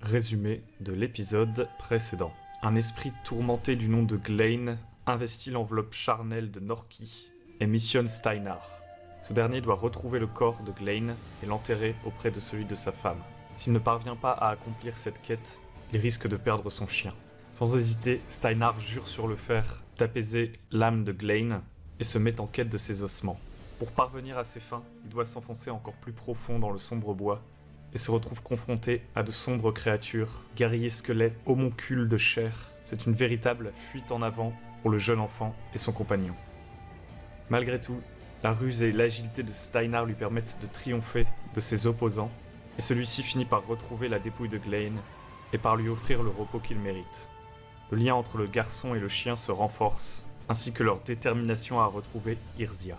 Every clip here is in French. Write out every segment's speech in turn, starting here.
Résumé de l'épisode précédent. Un esprit tourmenté du nom de Glain investit l'enveloppe charnelle de Norki et missionne Steinar. Ce dernier doit retrouver le corps de Glain et l'enterrer auprès de celui de sa femme. S'il ne parvient pas à accomplir cette quête, il risque de perdre son chien. Sans hésiter, Steinar jure sur le fer d'apaiser l'âme de Glain et se met en quête de ses ossements. Pour parvenir à ses fins, il doit s'enfoncer encore plus profond dans le sombre bois et se retrouve confronté à de sombres créatures, guerriers squelettes, homoncules de chair. C'est une véritable fuite en avant pour le jeune enfant et son compagnon. Malgré tout, la ruse et l'agilité de Steinar lui permettent de triompher de ses opposants, et celui-ci finit par retrouver la dépouille de Glain et par lui offrir le repos qu'il mérite. Le lien entre le garçon et le chien se renforce, ainsi que leur détermination à retrouver Irzia.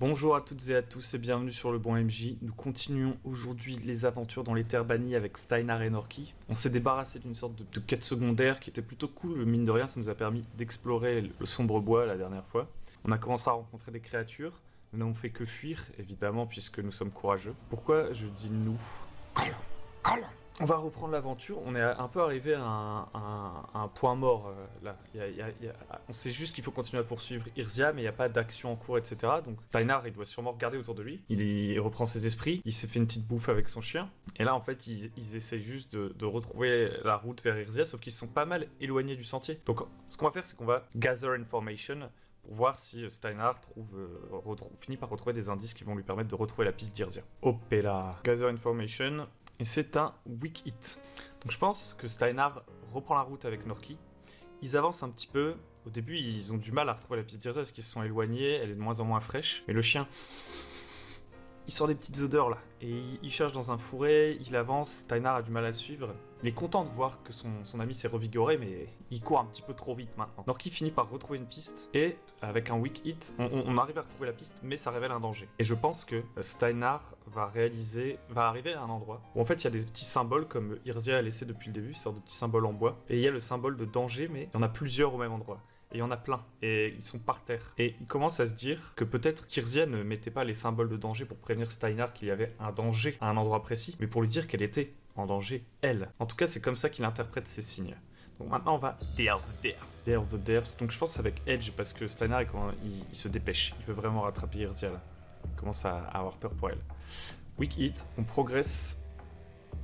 Bonjour à toutes et à tous et bienvenue sur le Bon MJ. Nous continuons aujourd'hui les aventures dans les terres bannies avec Steinar et Norki. On s'est débarrassé d'une sorte de quête secondaire qui était plutôt cool, mine de rien, ça nous a permis d'explorer le sombre bois la dernière fois. On a commencé à rencontrer des créatures, nous n'avons fait que fuir, évidemment, puisque nous sommes courageux. Pourquoi je dis nous ? On va reprendre l'aventure, on est un peu arrivé à un point mort là. On sait juste qu'il faut continuer à poursuivre Irzia, mais il n'y a pas d'action en cours, etc. Donc Steinar, il doit sûrement regarder autour de lui. Il reprend ses esprits, il s'est fait une petite bouffe avec son chien. Et là, en fait, ils essaient juste de retrouver la route vers Irzia, sauf qu'ils sont pas mal éloignés du sentier. Donc ce qu'on va faire, c'est qu'on va gather information pour voir si Steinar finit par retrouver des indices qui vont lui permettre de retrouver la piste d'Irzia. Hop là, gather information. Et c'est un weak hit. Donc je pense que Steinar reprend la route avec Norki. Ils avancent un petit peu. Au début, ils ont du mal à retrouver la piste d'Irzia parce qu'ils se sont éloignés. Elle est de moins en moins fraîche. Mais le chien, il sort des petites odeurs là. Et il cherche dans un fourré, il avance. Steinar a du mal à le suivre. Il est content de voir que son ami s'est revigoré, mais il court un petit peu trop vite maintenant. Norki finit par retrouver une piste, et avec un weak hit, on arrive à retrouver la piste, mais ça révèle un danger. Et je pense que Steinar va arriver à un endroit où en fait il y a des petits symboles, comme Irzia a laissé depuis le début, une sorte de petits symboles en bois, et il y a le symbole de danger, mais il y en a plusieurs au même endroit. Et il y en a plein, et ils sont par terre. Et il commence à se dire que peut-être qu'Irzia ne mettait pas les symboles de danger pour prévenir Steinar qu'il y avait un danger à un endroit précis, mais pour lui dire qu'elle était en danger, elle. En tout cas, c'est comme ça qu'il interprète ces signes. Donc maintenant, on va Dare the Devs. Donc je pense avec Edge, parce que Steinar, il se dépêche. Il veut vraiment rattraper Irzia, là. Il commence à avoir peur pour elle. Weak Hit, on progresse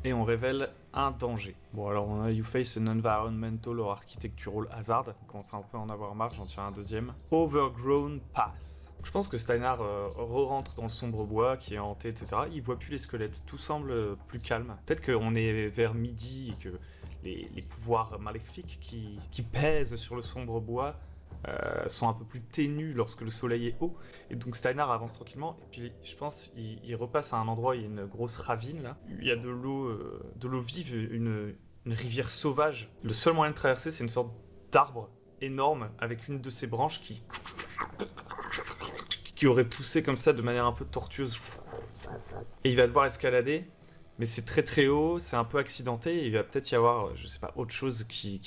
et on révèle un danger. Bon, alors on a You face an environmental or architectural hazard. On commence un peu à en avoir marre, j'en tire un deuxième. Overgrown Pass. Je pense que Steinar re-rentre dans le sombre bois qui est hanté, etc. Il voit plus les squelettes, tout semble plus calme. Peut-être qu'on est vers midi et que les pouvoirs maléfiques qui pèsent sur le sombre bois sont un peu plus ténus lorsque le soleil est haut, et donc Steinar avance tranquillement, et puis je pense il repasse à un endroit où il y a une grosse ravine là, il y a de l'eau vive, une rivière sauvage. Le seul moyen de traverser, c'est une sorte d'arbre énorme avec une de ses branches qui aurait poussé comme ça de manière un peu tortueuse, et il va devoir escalader. Mais c'est très très haut, c'est un peu accidenté, et il va peut-être y avoir, je sais pas, autre chose qui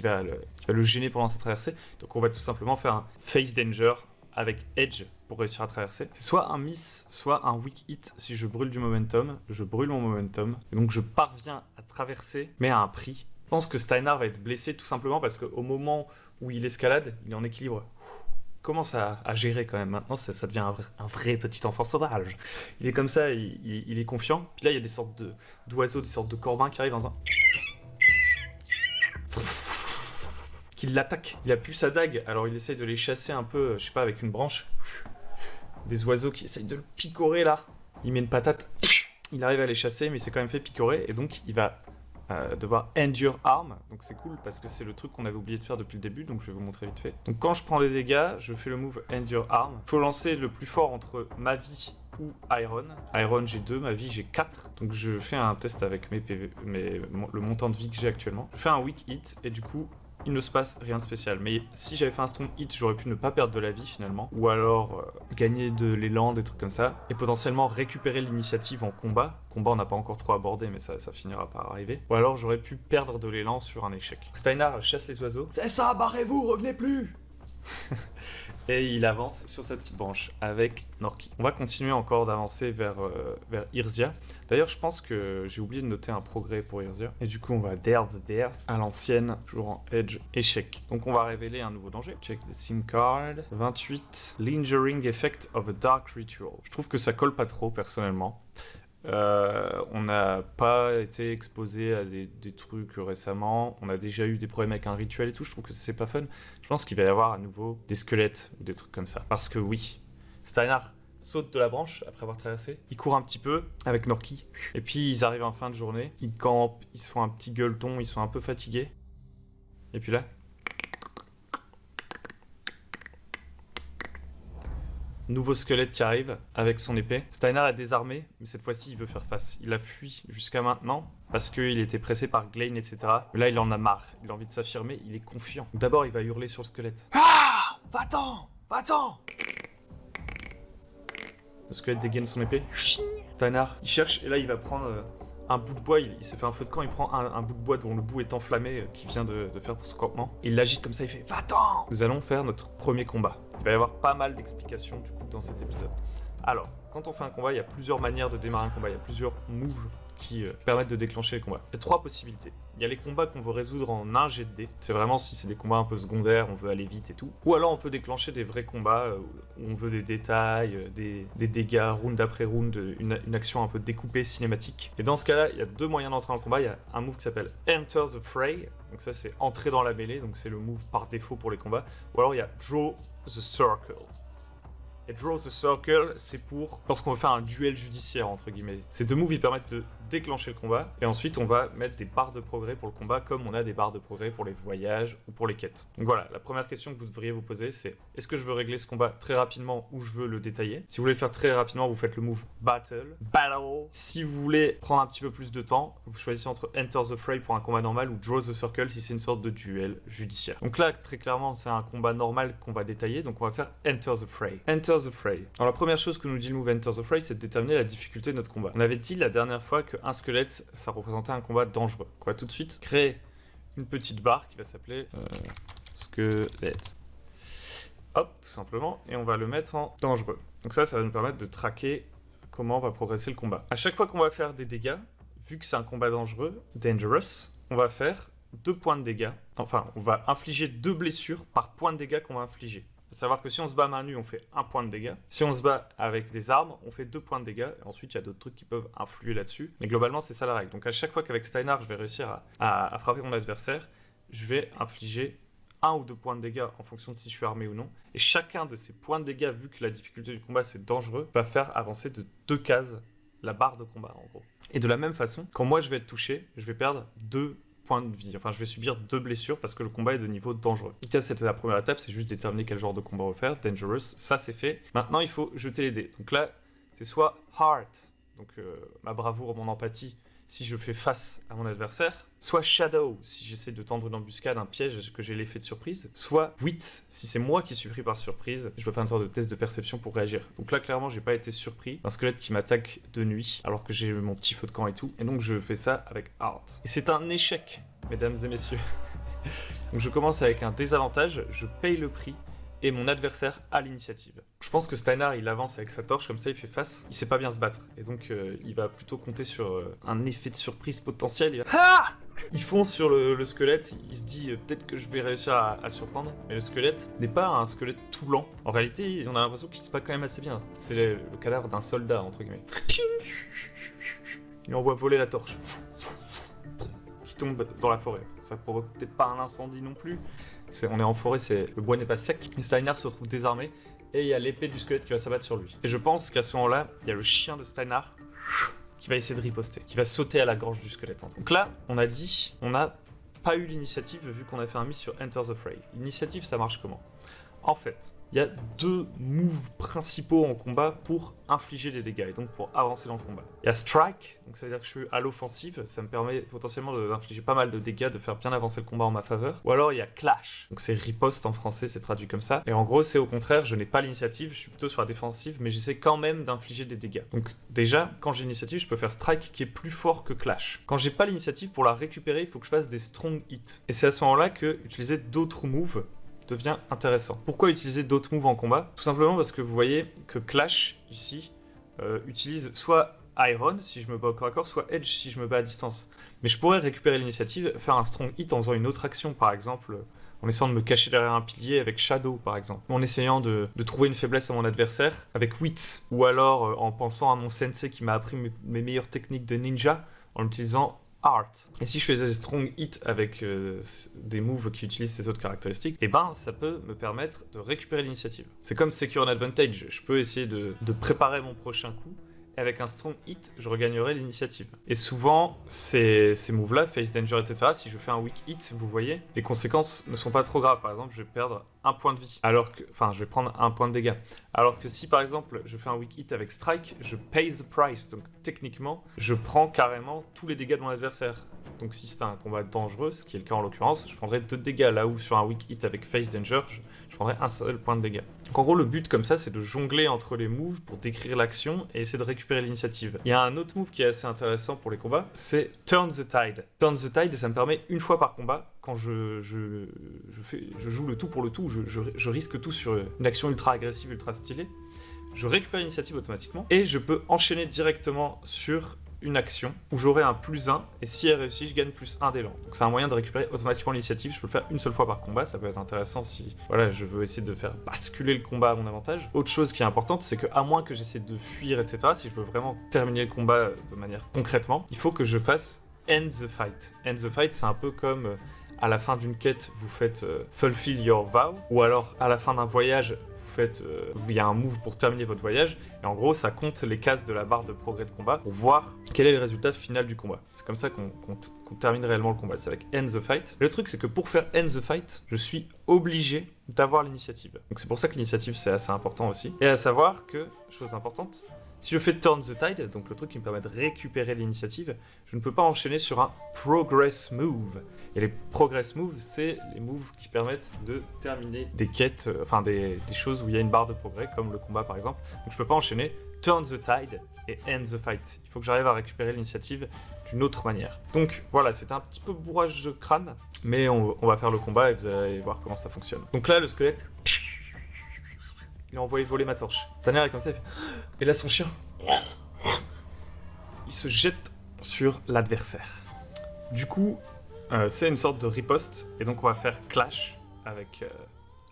va le gêner pendant sa traversée. Donc on va tout simplement faire un face danger avec Edge pour réussir à traverser. C'est soit un miss, soit un weak hit si je brûle du momentum. Je brûle mon momentum, et donc je parviens à traverser, mais à un prix. Je pense que Steinar va être blessé tout simplement parce qu'au moment où il escalade, il est en équilibre. Commence à gérer quand même. Maintenant, ça devient un vrai petit enfant sauvage. Il est comme ça, il est confiant. Puis là, il y a des sortes d'oiseaux, des sortes de corbins qui arrivent dans un... qui l'attaquent. Il a plus sa dague, alors il essaye de les chasser un peu, je sais pas, avec une branche. Des oiseaux qui essayent de le picorer là. Il met une patate. Il arrive à les chasser, mais il s'est quand même fait picorer. Et donc, il va devoir endure arm, donc c'est cool parce que c'est le truc qu'on avait oublié de faire depuis le début, donc je vais vous montrer vite fait. Donc quand je prends les dégâts, je fais le move endure arm. Faut lancer le plus fort entre ma vie ou Iron. Iron j'ai 2, ma vie j'ai 4, donc je fais un test avec le montant de vie que j'ai actuellement. Je fais un weak hit et du coup il ne se passe rien de spécial, mais si j'avais fait un strong hit, j'aurais pu ne pas perdre de la vie finalement, ou alors gagner de l'élan, des trucs comme ça, et potentiellement récupérer l'initiative en combat. Combat, on n'a pas encore trop abordé, mais ça finira par arriver. Ou alors j'aurais pu perdre de l'élan sur un échec. Steinar chasse les oiseaux. C'est ça, barrez-vous, revenez plus. Et il avance sur sa petite branche avec Norki. On va continuer encore d'avancer vers Irzia. D'ailleurs, je pense que j'ai oublié de noter un progrès pour Irzia. Et du coup, on va Dare the Death à l'ancienne, toujours en Edge, échec. Donc on va révéler un nouveau danger. Check the SIM card. 28. Lingering effect of a dark ritual. Je trouve que ça colle pas trop, personnellement. On n'a pas été exposé à des trucs récemment. On a déjà eu des problèmes avec un rituel et tout. Je trouve que c'est pas fun. Je pense qu'il va y avoir à nouveau des squelettes ou des trucs comme ça. Parce que oui, Steinar saute de la branche après avoir traversé. Il court un petit peu avec Norki. Et puis ils arrivent en fin de journée. Ils campent, ils se font un petit gueuleton, ils sont un peu fatigués. Et puis là... Nouveau squelette qui arrive avec son épée. Steinar est désarmé, mais cette fois-ci il veut faire face. Il a fui jusqu'à maintenant parce qu'il était pressé par Glein, etc. Mais là il en a marre, il a envie de s'affirmer, il est confiant. D'abord il va hurler sur le squelette. Ah, va-t'en, va-t'en. Le squelette dégaine son épée. Steinar, il cherche et là il va prendre un bout de bois. Il se fait un feu de camp, il prend un bout de bois dont le bout est enflammé qu'il vient de faire pour son campement. Il l'agite comme ça, il fait va-t'en. Nous allons faire notre premier combat. Il va y avoir pas mal d'explications du coup dans cet épisode. Alors, quand on fait un combat, il y a plusieurs manières de démarrer un combat, il y a plusieurs moves qui permettent de déclencher les combats. Il y a 3 possibilités. Il y a les combats qu'on veut résoudre en un jet de dés. C'est vraiment si c'est des combats un peu secondaires, on veut aller vite et tout. Ou alors on peut déclencher des vrais combats où on veut des détails, des dégâts, round après round, une action un peu découpée, cinématique. Et dans ce cas-là, il y a 2 moyens d'entrer dans le combat. Il y a un move qui s'appelle Enter the Fray. Donc ça c'est entrer dans la mêlée, donc c'est le move par défaut pour les combats. Ou alors il y a Draw the Circle. Et Draw the Circle, c'est pour lorsqu'on veut faire un duel judiciaire, entre guillemets. Ces 2 moves, ils permettent de déclencher le combat, et ensuite on va mettre des barres de progrès pour le combat, comme on a des barres de progrès pour les voyages ou pour les quêtes. Donc voilà, la première question que vous devriez vous poser, c'est est-ce que je veux régler ce combat très rapidement ou je veux le détailler? Si vous voulez le faire très rapidement, vous faites le move Battle. Si vous voulez prendre un petit peu plus de temps, vous choisissez entre Enter the Fray pour un combat normal ou Draw the Circle si c'est une sorte de duel judiciaire. Donc là, très clairement, c'est un combat normal qu'on va détailler, donc on va faire Enter the Fray. Enter the Fray. Alors la première chose que nous dit le move Enter the Fray, c'est de déterminer la difficulté de notre combat. On avait dit la dernière fois qu'un squelette, ça représentait un combat dangereux. On va tout de suite créer une petite barre qui va s'appeler squelette. Hop, tout simplement, et on va le mettre en dangereux. Donc ça va nous permettre de traquer comment va progresser le combat. À chaque fois qu'on va faire des dégâts, vu que c'est un combat dangereux, dangerous, on va faire 2 points de dégâts. Enfin, on va infliger 2 blessures par point de dégâts qu'on va infliger. À savoir que si on se bat à main nue, on fait 1 point de dégâts. Si on se bat avec des armes, on fait 2 points de dégâts. Et ensuite, il y a d'autres trucs qui peuvent influer là-dessus. Mais globalement, c'est ça la règle. Donc à chaque fois qu'avec Steinar, je vais réussir à frapper mon adversaire, je vais infliger 1 ou 2 points de dégâts en fonction de si je suis armé ou non. Et chacun de ces points de dégâts, vu que la difficulté du combat c'est dangereux, va faire avancer de 2 cases la barre de combat en gros. Et de la même façon, quand moi je vais être touché, je vais perdre 2 points de vie. Enfin, je vais subir 2 blessures parce que le combat est de niveau dangereux. Donc, c'était la première étape, c'est juste déterminer quel genre de combat on va faire. Dangerous, ça c'est fait. Maintenant, il faut jeter les dés. Donc là, c'est soit Heart, donc ma bravoure, mon empathie, si je fais face à mon adversaire, soit Shadow, si j'essaie de tendre une embuscade, un piège, que j'ai l'effet de surprise, soit Wit, si c'est moi qui suis pris par surprise, je dois faire une sorte de test de perception pour réagir. Donc là, clairement, j'ai pas été surpris d'un squelette qui m'attaque de nuit, alors que j'ai mon petit feu de camp et tout, et donc je fais ça avec Heart. Et c'est un échec, mesdames et messieurs. Donc je commence avec un désavantage, je paye le prix, et mon adversaire a l'initiative. Je pense que Steinar, il avance avec sa torche, comme ça il fait face, il sait pas bien se battre, et donc il va plutôt compter sur un effet de surprise potentiel. Il fonce sur le squelette, il se dit peut-être que je vais réussir à le surprendre, mais le squelette n'est pas un squelette tout lent. En réalité, on a l'impression qu'il se bat quand même assez bien. C'est le cadavre d'un soldat, entre guillemets. Il envoie voler la torche, qui tombe dans la forêt. Ça provoque peut-être pas un incendie non plus. On est en forêt, le bois n'est pas sec. Et Steinar se retrouve désarmé et il y a l'épée du squelette qui va s'abattre sur lui. Et je pense qu'à ce moment-là, il y a le chien de Steinar qui va essayer de riposter, qui va sauter à la gorge du squelette. Donc là, on a dit, on n'a pas eu l'initiative vu qu'on a fait un miss sur Enter the Fray. L'initiative, ça marche comment? En fait, il y a 2 moves principaux en combat pour infliger des dégâts et donc pour avancer dans le combat. Il y a Strike, donc ça veut dire que je suis à l'offensive, ça me permet potentiellement d'infliger pas mal de dégâts, de faire bien avancer le combat en ma faveur. Ou alors il y a Clash, donc c'est riposte en français, c'est traduit comme ça. Et en gros, c'est au contraire, je n'ai pas l'initiative, je suis plutôt sur la défensive, mais j'essaie quand même d'infliger des dégâts. Donc déjà, quand j'ai l'initiative, je peux faire Strike qui est plus fort que Clash. Quand j'ai pas l'initiative, pour la récupérer, il faut que je fasse des Strong Hits. Et c'est à ce moment-là que utiliser d'autres moves devient intéressant. Pourquoi utiliser d'autres moves en combat? Tout simplement parce que vous voyez que Clash, ici, utilise soit Iron si je me bats au corps à corps, soit Edge si je me bats à distance. Mais je pourrais récupérer l'initiative, faire un strong hit en faisant une autre action, par exemple, en essayant de me cacher derrière un pilier avec Shadow, par exemple. Ou en essayant de trouver une faiblesse à mon adversaire avec Wits. Ou alors en pensant à mon sensei qui m'a appris mes meilleures techniques de ninja en utilisant Art. Et si je faisais strong hit avec des moves qui utilisent ces autres caractéristiques, et ben ça peut me permettre de récupérer l'initiative. C'est comme Secure an Advantage, je peux essayer de préparer mon prochain coup, et avec un strong hit, je regagnerai l'initiative. Et souvent, ces moves-là, Face Danger, etc., si je fais un weak hit, vous voyez, les conséquences ne sont pas trop graves. Par exemple, je vais perdre un point de vie, je vais prendre un point de dégâts. Alors que si, par exemple, je fais un weak hit avec Strike, je pay the price. Donc, techniquement, je prends carrément tous les dégâts de mon adversaire. Donc, si c'est un combat dangereux, ce qui est le cas en l'occurrence, je prendrai 2 dégâts, là où sur un weak hit avec Face Danger, je prendrai un seul point de dégâts. Donc en gros, le but comme ça, c'est de jongler entre les moves pour décrire l'action et essayer de récupérer l'initiative. Il y a un autre move qui est assez intéressant pour les combats, c'est Turn the Tide. Turn the Tide, ça me permet une fois par combat, quand je joue le tout pour le tout, je risque tout sur une action ultra agressive, ultra stylée, je récupère l'initiative automatiquement et je peux enchaîner directement sur une action où j'aurai un +1 et si elle réussit, je gagne +1 d'élan. Donc c'est un moyen de récupérer automatiquement l'initiative. Je peux le faire une seule fois par combat, ça peut être intéressant si voilà, je veux essayer de faire basculer le combat à mon avantage. Autre chose qui est importante, c'est que à moins que j'essaie de fuir, etc., si je veux vraiment terminer le combat de manière concrètement, il faut que je fasse End the Fight. End the Fight, c'est un peu comme à la fin d'une quête, vous faites Fulfill Your Vow, ou alors à la fin d'un voyage, il y a un move pour terminer votre voyage, et en gros, ça compte les cases de la barre de progrès de combat pour voir quel est le résultat final du combat. C'est comme ça qu'on termine réellement le combat, c'est avec End the Fight. Le truc, c'est que pour faire End the Fight, je suis obligé d'avoir l'initiative. Donc c'est pour ça que l'initiative, c'est assez important aussi. Et à savoir que, chose importante, si je fais Turn the Tide, donc le truc qui me permet de récupérer l'initiative, je ne peux pas enchaîner sur un Progress Move. Et les Progress Moves, c'est les moves qui permettent de terminer des quêtes, des choses où il y a une barre de progrès, comme le combat par exemple. Donc je peux pas enchaîner Turn the Tide et End the Fight. Il faut que j'arrive à récupérer l'initiative d'une autre manière. Donc voilà, c'est un petit peu bourrage de crâne, mais on va faire le combat et vous allez voir comment ça fonctionne. Donc là, le squelette, il a envoyé voler ma torche. Tanner est comme ça, il fait... Et là, son chien, il se jette sur l'adversaire. Du coup, c'est une sorte de riposte, et donc on va faire Clash avec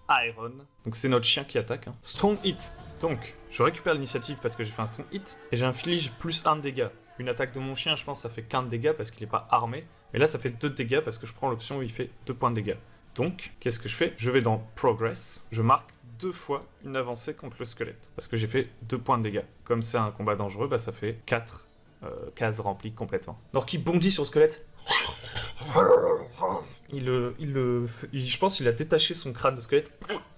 Iron. Donc c'est notre chien qui attaque. Strong Hit. Donc, je récupère l'initiative parce que j'ai fait un Strong Hit, et j'inflige +1 de dégâts. Une attaque de mon chien, je pense, ça fait qu'un de dégâts parce qu'il n'est pas armé. Mais là, ça fait 2 de dégâts parce que je prends l'option où il fait 2 points de dégâts. Donc, qu'est-ce que je fais? Je vais dans Progress, je marque 2 fois une avancée contre le squelette, parce que j'ai fait 2 points de dégâts. Comme c'est un combat dangereux, bah ça fait 4 cases remplies complètement. Alors qu'il bondit sur le squelette, je pense qu'il a détaché son crâne de squelette,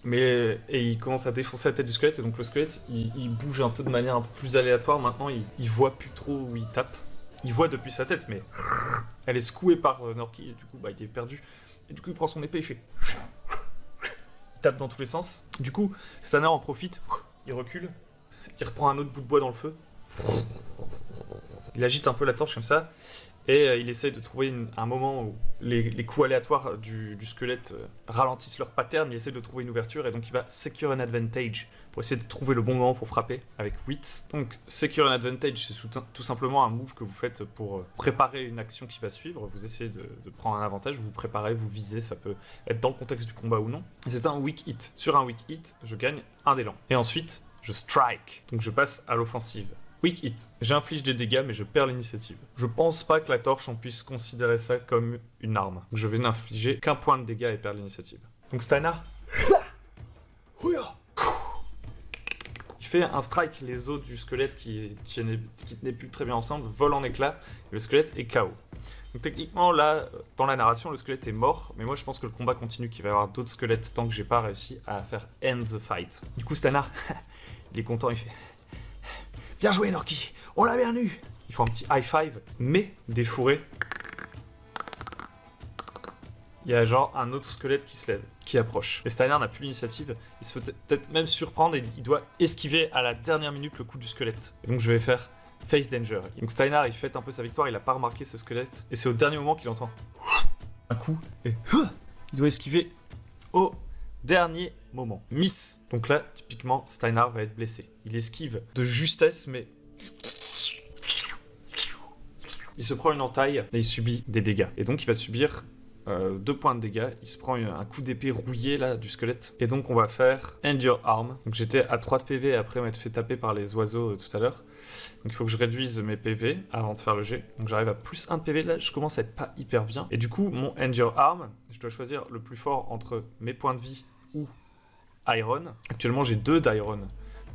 et il commence à défoncer la tête du squelette, et donc le squelette, il bouge un peu de manière un peu plus aléatoire. Maintenant, il voit plus trop où il tape. Il voit depuis sa tête, mais elle est secouée par Norky, et du coup, bah, il est perdu. Et du coup, il prend son épée, il fait... tape dans tous les sens. Du coup, Stanner en profite, il recule, il reprend un autre bout de bois dans le feu, il agite un peu la torche comme ça, et il essaye de trouver un moment où les coups aléatoires du squelette ralentissent leur pattern. Il essaie de trouver une ouverture, et donc il va Secure an Advantage pour essayer de trouver le bon moment pour frapper avec Wits. Donc Secure an Advantage, c'est tout simplement un move que vous faites pour préparer une action qui va suivre. Vous essayez de prendre un avantage, vous vous préparez, vous visez, ça peut être dans le contexte du combat ou non. Et c'est un weak hit. Sur un weak hit, je gagne 1 d'élan. Et ensuite, je strike, donc je passe à l'offensive. Weak hit, j'inflige des dégâts mais je perds l'initiative. Je pense pas que la torche on puisse considérer ça comme une arme. Donc je vais n'infliger qu'un point de dégâts et perdre l'initiative. Donc Steiner, il fait un strike, les os du squelette qui tenaient plus très bien ensemble volent en éclats et le squelette est KO. Donc techniquement là, dans la narration, le squelette est mort, mais moi je pense que le combat continue, qu'il va y avoir d'autres squelettes tant que j'ai pas réussi à faire end the fight. Du coup Steiner, il est content, il fait... Bien joué Norky, on l'a bien eu. Il faut un petit high five, mais défourré. Il y a genre un autre squelette qui se lève, qui approche. Et Steiner n'a plus l'initiative, il se fait peut-être même surprendre et il doit esquiver à la dernière minute le coup du squelette. Et donc je vais faire Face Danger. Donc Steiner il fête un peu sa victoire, il a pas remarqué ce squelette, et c'est au dernier moment qu'il entend un coup, et il doit esquiver au Dernier moment. Miss. Donc là, typiquement, Steinar va être blessé. Il esquive de justesse, mais... il se prend une entaille et il subit des dégâts. Et donc il va subir 2 points de dégâts. Il se prend un coup d'épée rouillé là du squelette. Et donc on va faire End Your Arm. Donc j'étais à 3 de PV après m'être fait taper par les oiseaux tout à l'heure. Donc il faut que je réduise mes PV avant de faire le jet. Donc j'arrive à plus 1 de PV. Là je commence à être pas hyper bien. Et du coup mon End Your Arm, je dois choisir le plus fort entre mes points de vie ou Iron. Actuellement j'ai 2 d'Iron.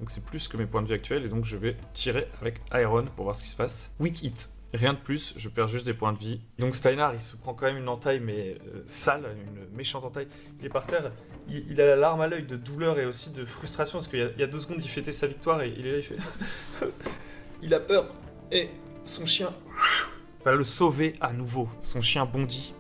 Donc c'est plus que mes points de vie actuels. Et donc je vais tirer avec Iron pour voir ce qui se passe. Weak Hit. Rien de plus, je perds juste des points de vie. Donc Steinar, il se prend quand même une entaille, mais sale, une méchante entaille. Il est par terre, il a la larme à l'œil de douleur et aussi de frustration, parce qu'il y a 2 secondes, il fêtait sa victoire et il est là, il fait... il a peur, et son chien va le sauver à nouveau. Son chien bondit.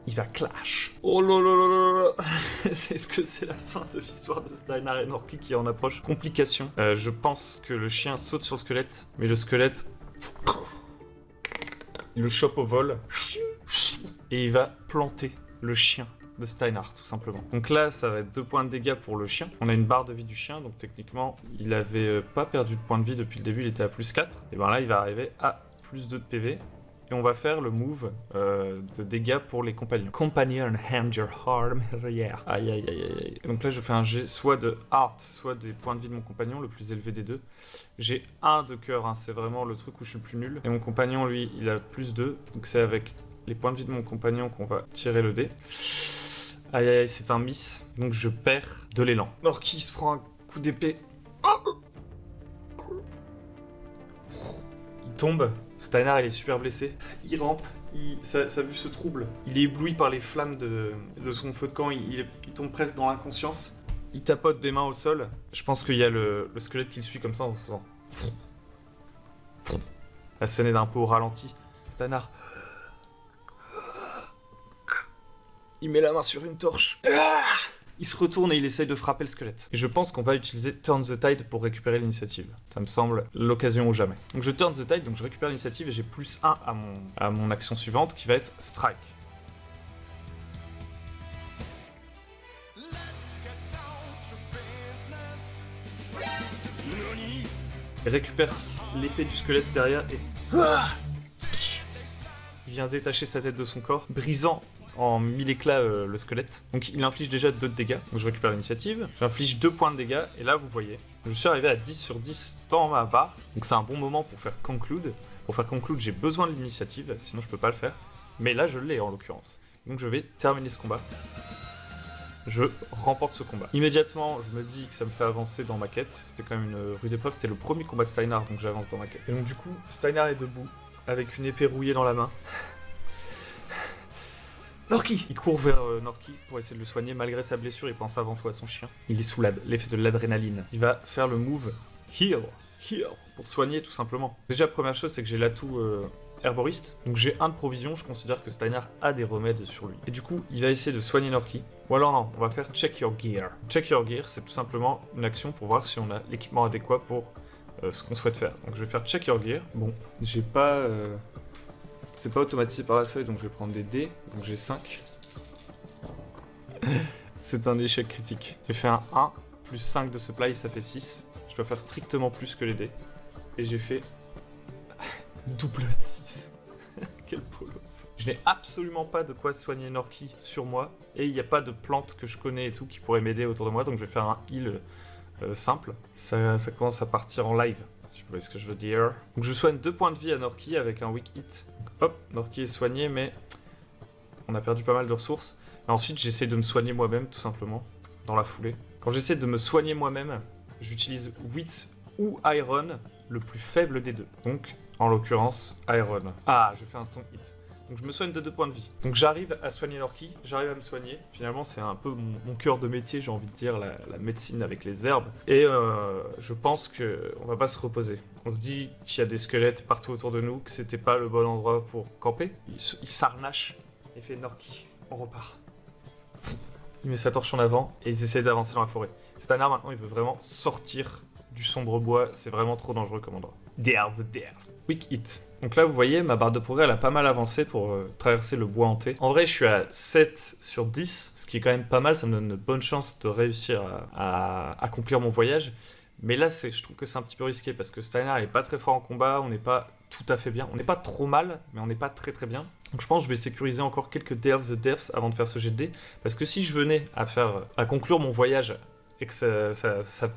Il va clash. Oh là là là là là. Est-ce que c'est la fin de l'histoire de Steinar et Norki qui en approche? Complication. Je pense que le chien saute sur le squelette, mais le squelette... il le chope au vol et il va planter le chien de Steinar tout simplement. Donc là ça va être 2 points de dégâts pour le chien. On a une barre de vie du chien, donc techniquement il avait pas perdu de points de vie depuis le début, il était à plus 4. Et ben là il va arriver à plus 2 de PV. Et on va faire le move de dégâts pour les compagnons. Companion, hand your arm, yeah. Aïe aïe aïe aïe. Donc là je fais un jet soit de heart, soit des points de vie de mon compagnon, le plus élevé des deux. J'ai 1 de cœur, hein, c'est vraiment le truc où je suis le plus nul. Et mon compagnon lui, il a plus 2, donc c'est avec les points de vie de mon compagnon qu'on va tirer le dé. Aïe aïe aïe, c'est un miss, donc je perds de l'élan. Norki se prend un coup d'épée. Il tombe. Steinar il est super blessé, il rampe, sa vue se trouble, il est ébloui par les flammes de son feu de camp, il tombe presque dans l'inconscience, il tapote des mains au sol, je pense qu'il y a le squelette qui le suit comme ça en se faisant... La scène est un peu au ralenti, Steinar... il met la main sur une torche, il se retourne et il essaye de frapper le squelette. Et je pense qu'on va utiliser Turn the Tide pour récupérer l'initiative. Ça me semble l'occasion ou jamais. Donc je Turn the Tide, donc je récupère l'initiative et j'ai plus 1 à mon action suivante qui va être Strike. Il récupère l'épée du squelette derrière et... il vient détacher sa tête de son corps, brisant en 1000 éclats le squelette. Donc il inflige déjà 2 de dégâts. Donc je récupère l'initiative. J'inflige 2 points de dégâts. Et là, vous voyez, je suis arrivé à 10 sur 10 dans ma barre. Donc c'est un bon moment pour faire conclude. Pour faire conclude, j'ai besoin de l'initiative. Sinon, je peux pas le faire. Mais là, je l'ai en l'occurrence. Donc je vais terminer ce combat. Je remporte ce combat. Immédiatement, je me dis que ça me fait avancer dans ma quête. C'était quand même une rude épreuve. C'était le premier combat de Steinar, donc j'avance dans ma quête. Et donc du coup, Steinar est debout, avec une épée rouillée dans la main. Norki! Il court vers Norki pour essayer de le soigner. Malgré sa blessure, il pense avant tout à son chien. Il est sous l'effet de l'adrénaline. Il va faire le move Heal, pour soigner tout simplement. Déjà, première chose, c'est que j'ai l'atout herboriste. Donc j'ai 1 de provision, je considère que Steinar a des remèdes sur lui. Et du coup, il va essayer de soigner Norki. Ou alors non, on va faire Check Your Gear. Check Your Gear, c'est tout simplement une action pour voir si on a l'équipement adéquat pour ce qu'on souhaite faire. Donc je vais faire Check Your Gear. Bon, j'ai pas... c'est pas automatisé par la feuille, donc je vais prendre des dés. Donc j'ai 5. C'est un échec critique. J'ai fait un 1, plus 5 de supply, ça fait 6. Je dois faire strictement plus que les dés. Et j'ai fait... double 6. Quel polos. Je n'ai absolument pas de quoi soigner Norki sur moi. Et il n'y a pas de plantes que je connais et tout qui pourraient m'aider autour de moi. Donc je vais faire un heal simple. Ça commence à partir en live, si vous voyez ce que je veux dire. Donc je soigne 2 points de vie à Norki avec un weak hit. Donc, hop, Norki est soigné, mais on a perdu pas mal de ressources. Et ensuite, j'essaie de me soigner moi-même, tout simplement, dans la foulée. Quand j'essaie de me soigner moi-même, j'utilise Wit ou Iron, le plus faible des deux. Donc, en l'occurrence, Iron. Ah, je fais un strong hit. Donc je me soigne de 2 points de vie. Donc j'arrive à soigner Norki, j'arrive à me soigner. Finalement, c'est un peu mon cœur de métier, j'ai envie de dire, la médecine avec les herbes. Et je pense qu'on va pas se reposer. On se dit qu'il y a des squelettes partout autour de nous, que c'était pas le bon endroit pour camper. Il s'arnache et fait Norki, on repart. Il met sa torche en avant et ils essayent d'avancer dans la forêt. Steinar maintenant, il veut vraiment sortir du sombre bois, c'est vraiment trop dangereux comme endroit. Dare the dare. Quick hit. Donc là, vous voyez, ma barre de progrès, elle a pas mal avancé pour traverser le bois hanté. En vrai, je suis à 7 sur 10, ce qui est quand même pas mal. Ça me donne de bonnes chances de réussir à accomplir mon voyage. Mais là, je trouve que c'est un petit peu risqué parce que Steinar est pas très fort en combat, on n'est pas tout à fait bien. On n'est pas trop mal, mais on n'est pas très très bien. Donc je pense que je vais sécuriser encore quelques Dare the Deaths avant de faire ce jet de dés. Parce que si je venais à conclure mon voyage et que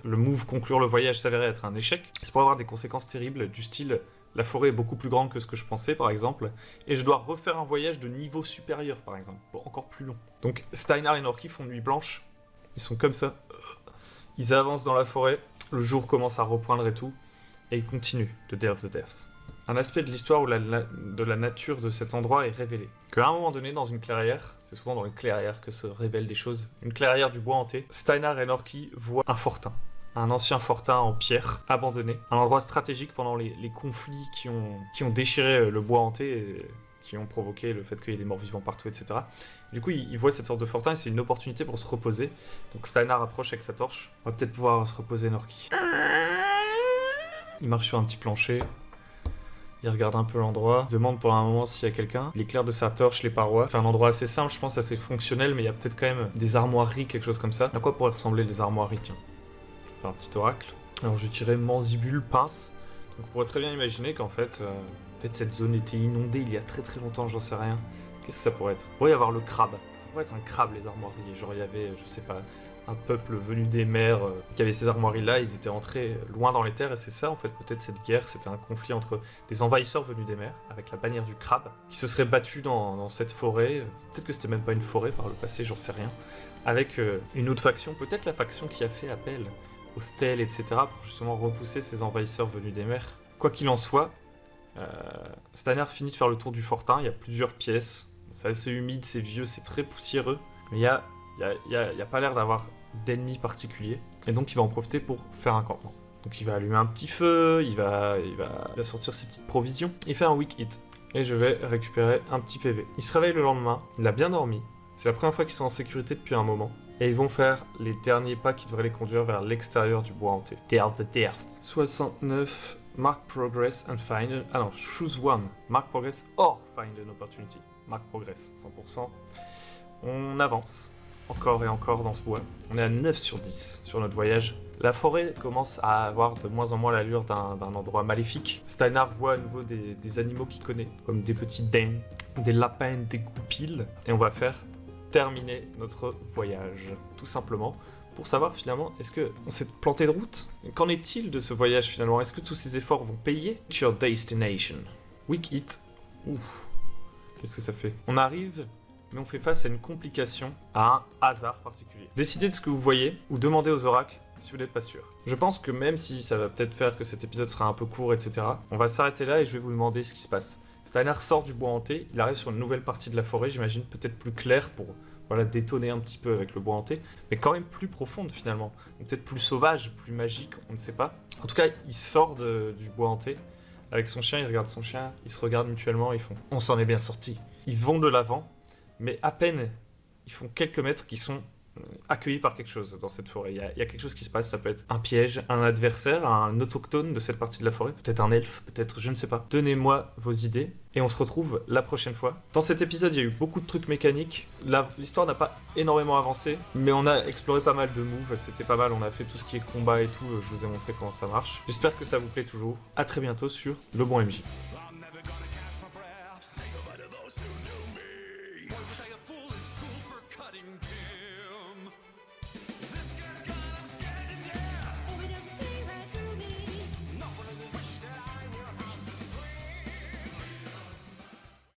le move conclure le voyage s'avérait être un échec, ça pourrait avoir des conséquences terribles du style la forêt est beaucoup plus grande que ce que je pensais par exemple, et je dois refaire un voyage de niveau supérieur par exemple, encore plus long. Donc Steinar et Norki font nuit blanche, ils sont comme ça, ils avancent dans la forêt, le jour commence à repoindre et tout, et ils continuent de Dare the Deaths. Un aspect de l'histoire où de la nature de cet endroit est révélé. Qu'à un moment donné, dans une clairière, c'est souvent dans les clairières que se révèlent des choses, une clairière du bois hanté, Steinar et Norki voient un fortin. Un ancien fortin en pierre, abandonné. Un endroit stratégique pendant les conflits qui ont déchiré le bois hanté et qui ont provoqué le fait qu'il y ait des morts vivants partout, etc. Du coup, ils voient cette sorte de fortin et c'est une opportunité pour se reposer. Donc Steinar approche avec sa torche. On va peut-être pouvoir se reposer, Norki. Il marche sur un petit plancher. Il regarde un peu l'endroit, il demande pour un moment s'il y a quelqu'un. Il éclaire de sa torche les parois. C'est un endroit assez simple, je pense, assez fonctionnel, mais il y a peut-être quand même des armoiries, quelque chose comme ça. À quoi pourraient ressembler les armoiries, tiens. Faire un petit oracle. Alors je dirais mandibule, pince. Donc on pourrait très bien imaginer qu'en fait, peut-être cette zone était inondée il y a très très longtemps, j'en sais rien. Qu'est-ce que ça pourrait être? Il pourrait y avoir le crabe. Ça pourrait être un crabe, les armoiries. Genre il y avait, je sais pas, un peuple venu des mers qui avait ces armoiries-là, ils étaient entrés loin dans les terres, et c'est ça en fait, peut-être cette guerre, c'était un conflit entre des envahisseurs venus des mers, avec la bannière du crabe, qui se seraient battus dans cette forêt, peut-être que c'était même pas une forêt par le passé, j'en sais rien, avec une autre faction, peut-être la faction qui a fait appel aux stèles, etc., pour justement repousser ces envahisseurs venus des mers. Quoi qu'il en soit, Steinar finit de faire le tour du fortin, il y a plusieurs pièces, c'est assez humide, c'est vieux, c'est très poussiéreux, mais il y a pas l'air d'avoir d'ennemis particuliers, et donc il va en profiter pour faire un campement. Donc il va allumer un petit feu, il va sortir ses petites provisions, il fait un weak hit, et je vais récupérer un petit PV. Il se réveille le lendemain, il a bien dormi, c'est la première fois qu'ils sont en sécurité depuis un moment, et ils vont faire les derniers pas qui devraient les conduire vers l'extérieur du bois hanté. Dare the dare. 69, mark progress and find... Ah non, choose one, mark progress or find an opportunity. Mark progress, 100%. On avance. Encore et encore dans ce bois. On est à 9 sur 10 sur notre voyage. La forêt commence à avoir de moins en moins l'allure d'un endroit maléfique. Steinar voit à nouveau des animaux qu'il connaît, comme des petits daims, des lapins, des goupilles. Et on va faire terminer notre voyage, tout simplement, pour savoir finalement, est-ce qu'on s'est planté de route? Qu'en est-il de ce voyage finalement? Est-ce que tous ces efforts vont payer? Reach your destination. Weak hit. Ouf. Qu'est-ce que ça fait? On arrive... mais on fait face à une complication, à un hasard particulier. Décidez de ce que vous voyez, ou demandez aux oracles si vous n'êtes pas sûr. Je pense que même si ça va peut-être faire que cet épisode sera un peu court, etc., on va s'arrêter là et je vais vous demander ce qui se passe. Steinar sort du bois hanté, il arrive sur une nouvelle partie de la forêt, j'imagine peut-être plus claire pour détonner un petit peu avec le bois hanté, mais quand même plus profonde finalement. Peut-être plus sauvage, plus magique, on ne sait pas. En tout cas, il sort du bois hanté, avec son chien, il regarde son chien, ils se regardent mutuellement, ils font « on s'en est bien sorti ». Ils vont de l'avant, mais à peine, ils font quelques mètres qui sont accueillis par quelque chose dans cette forêt. Il y a quelque chose qui se passe, ça peut être un piège, un adversaire, un autochtone de cette partie de la forêt, peut-être un elfe, peut-être, je ne sais pas. Donnez-moi vos idées, et on se retrouve la prochaine fois. Dans cet épisode, il y a eu beaucoup de trucs mécaniques. L'histoire n'a pas énormément avancé, mais on a exploré pas mal de moves, c'était pas mal, on a fait tout ce qui est combat et tout, je vous ai montré comment ça marche. J'espère que ça vous plaît toujours. À très bientôt sur Le Bon MJ.